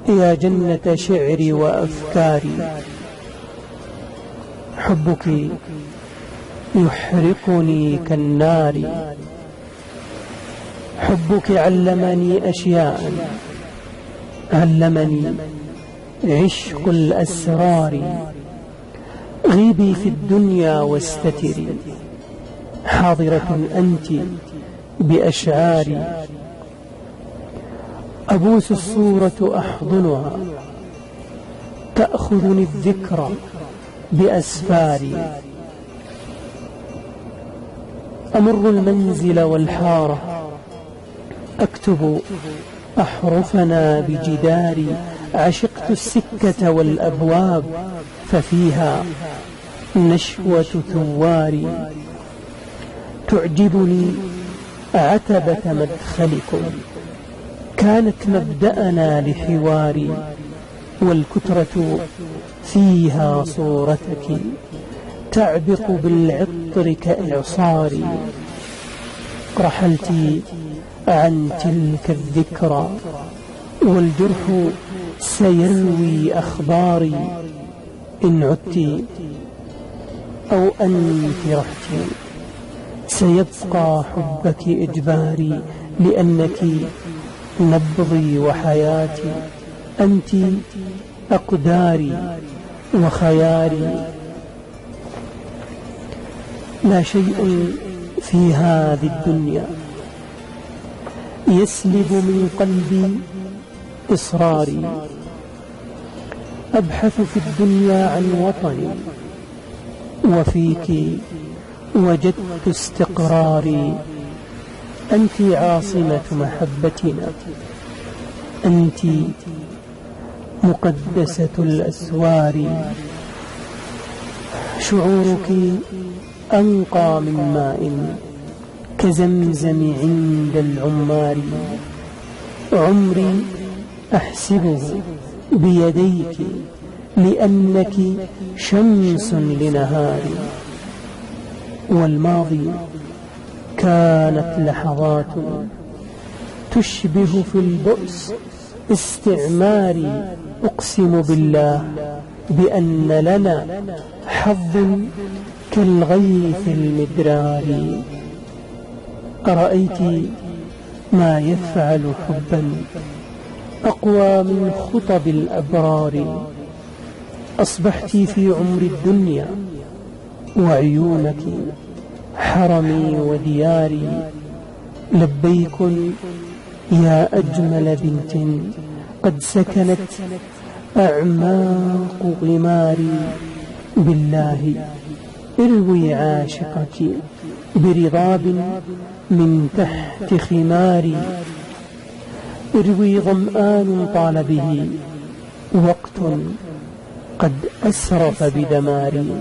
يا جنة شعري وأفكاري، حبك يحرقني كالنار. حبك علمني أشياء، علمني عشق الأسرار. غيبي في الدنيا واستتري، حاضرة أنت بأشعاري. أبوس الصورة أحضنها، تأخذني الذكرى بأسفاري. أمر المنزل والحارة، أكتب أحرفنا بجداري. عشقت السكة والأبواب، ففيها نشوة ثواري. تعجبني عتبة مدخلكم، كانت مبدأنا لحواري. والكترة فيها صورتك، تعبق بالعطر كإعصاري. رحلت عن تلك الذكرى، والجرح سيروي أخباري. إن عدت أو أنت رحت، سيبقى حبك إجباري. لأنك نبضي وحياتي، أنت أقداري وخياري. لا شيء في هذه الدنيا يسلب من قلبي إصراري. أبحث في الدنيا عن وطني، وفيك وجدت استقراري. أنت عاصمة محبتنا، أنت مقدسة الأسوار. شعورك أنقى من ماء كزمزم عند العمار. عمري أحسبه بيديك، لأنك شمس لنهاري. والماضي كانت لحظات تشبه في البؤس استعماري. أقسم بالله بأن لنا حظ كالغيث المدرار. أرأيت ما يفعل حبا أقوى من خطب الأبرار. أصبحت في عمر الدنيا، وعيونك حرمي ودياري. لبيك يا أجمل بنت قد سكنت أعماق غماري. بالله اروي عاشقك برضاب من تحت خماري. اروي ظمآن طال به وقت قد أسرف بدماري.